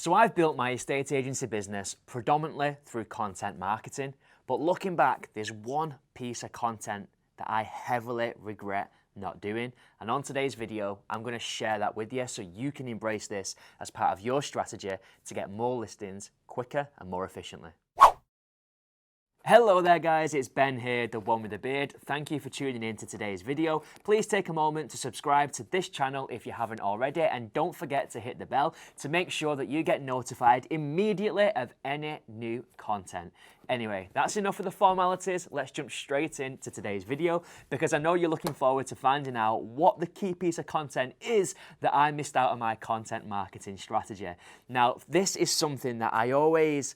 So I've built my estate agency business predominantly through content marketing, but looking back, there's one piece of content that I heavily regret not doing. And on today's video, I'm going to share that with you so you can embrace this as part of your strategy to get more listings quicker and more efficiently. Hello there guys, it's Ben here, the one with the beard. Thank you for tuning in to today's video. Please take a moment to subscribe to this channel if you haven't already, and don't forget to hit the bell to make sure that you get notified immediately of any new content. Anyway, that's enough of the formalities. Let's jump straight into today's video because I know you're looking forward to finding out what the key piece of content is that I missed out on my content marketing strategy. Now, this is something that I always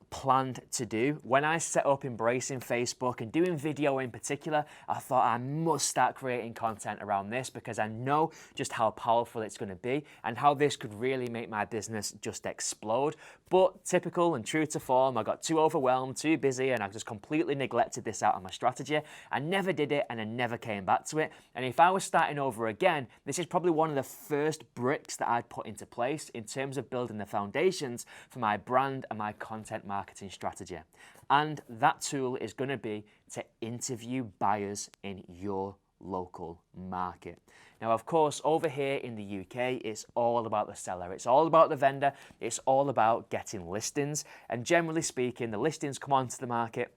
planned to do. When I set up embracing Facebook and doing video in particular, I thought I must start creating content around this because I know just how powerful it's going to be and how this could really make my business just explode. But typical and true to form, I got too overwhelmed, too busy, and I just completely neglected this out of my strategy. I never did it and I never came back to it. And if I was starting over again, this is probably one of the first bricks that I'd put into place in terms of building the foundations for my brand and my content marketing strategy. And that tool is going to be to interview buyers in your local market. Now, of course, over here in the UK, it's all about the seller. It's all about the vendor. It's all about getting listings. And generally speaking, the listings come onto the market,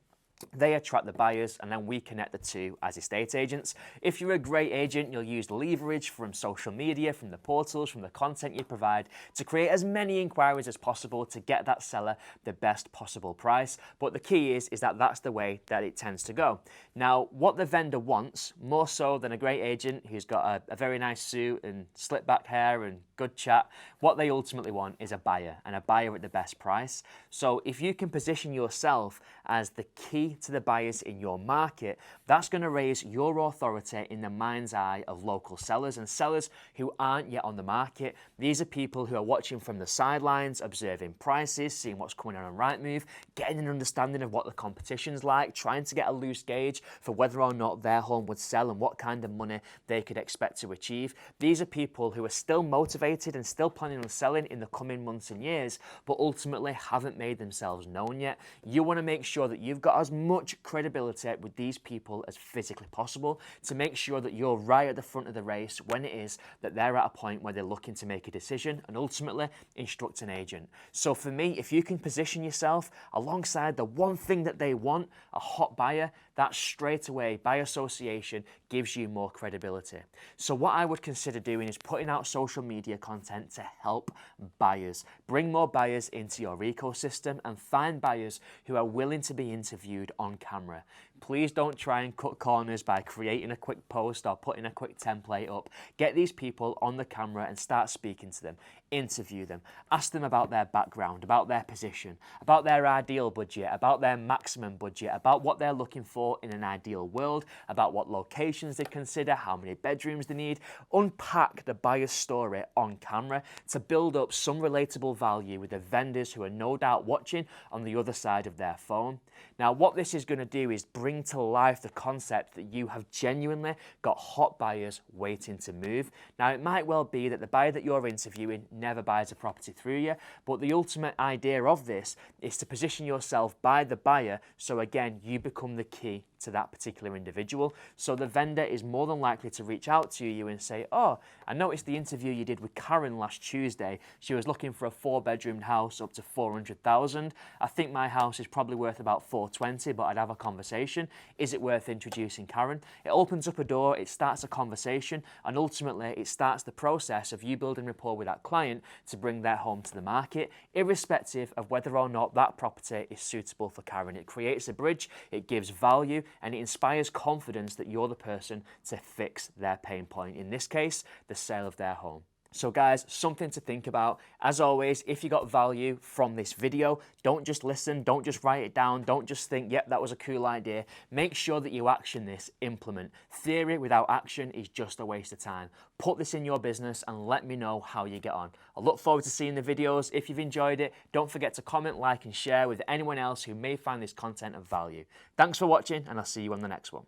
they attract the buyers, and then we connect the two as estate agents. If you're a great agent, you'll use leverage from social media, from the portals, from the content you provide to create as many inquiries as possible to get that seller the best possible price. But the key is that that's the way that it tends to go. Now, what the vendor wants, more so than a great agent who's got a very nice suit and slick back hair and good chat, what they ultimately want is a buyer, and a buyer at the best price. So if you can position yourself as the key to the buyers in your market, that's going to raise your authority in the mind's eye of local sellers and sellers who aren't yet on the market. These are people who are watching from the sidelines, observing prices, seeing what's coming on Rightmove, getting an understanding of what the competition's like, trying to get a loose gauge for whether or not their home would sell and what kind of money they could expect to achieve. These are people who are still motivated and still planning on selling in the coming months and years, but ultimately haven't made themselves known yet. You want to make sure that you've got as much credibility with these people as physically possible to make sure that you're right at the front of the race when it is that they're at a point where they're looking to make a decision and ultimately instruct an agent. So for me, if you can position yourself alongside the one thing that they want, a hot buyer, that straight away by association gives you more credibility. So what I would consider doing is putting out social media content to help buyers. Bring more buyers into your ecosystem and find buyers who are willing to be interviewed on camera. Please don't try and cut corners by creating a quick post or putting a quick template up. Get these people on the camera and start speaking to them. Interview them. Ask them about their background, about their position, about their ideal budget, about their maximum budget, about what they're looking for in an ideal world, about what locations they consider, how many bedrooms they need. Unpack the buyer's story on camera to build up some relatable value with the vendors who are no doubt watching on the other side of their phone. Now, what this is going to do is bring to life the concept that you have genuinely got hot buyers waiting to move. Now, it might well be that the buyer that you're interviewing never buys a property through you, but the ultimate idea of this is to position yourself by the buyer so again you become the key to that particular individual. So the vendor is more than likely to reach out to you and say, oh, I noticed the interview you did with Karen last Tuesday. She was looking for a 4-bedroom house up to 400,000. I think my house is probably worth about 420, but I'd have a conversation. Is it worth introducing Karen? It opens up a door, it starts a conversation, and ultimately it starts the process of you building rapport with that client to bring their home to the market, irrespective of whether or not that property is suitable for Karen. It creates a bridge, it gives value, and it inspires confidence that you're the person to fix their pain point. In this case, the sale of their home. So guys, something to think about. As always, if you got value from this video, don't just listen, don't just write it down, don't just think, yep, that was a cool idea. Make sure that you action this, implement. Theory without action is just a waste of time. Put this in your business and let me know how you get on. I look forward to seeing the videos. If you've enjoyed it, don't forget to comment, like, and share with anyone else who may find this content of value. Thanks for watching, and I'll see you on the next one.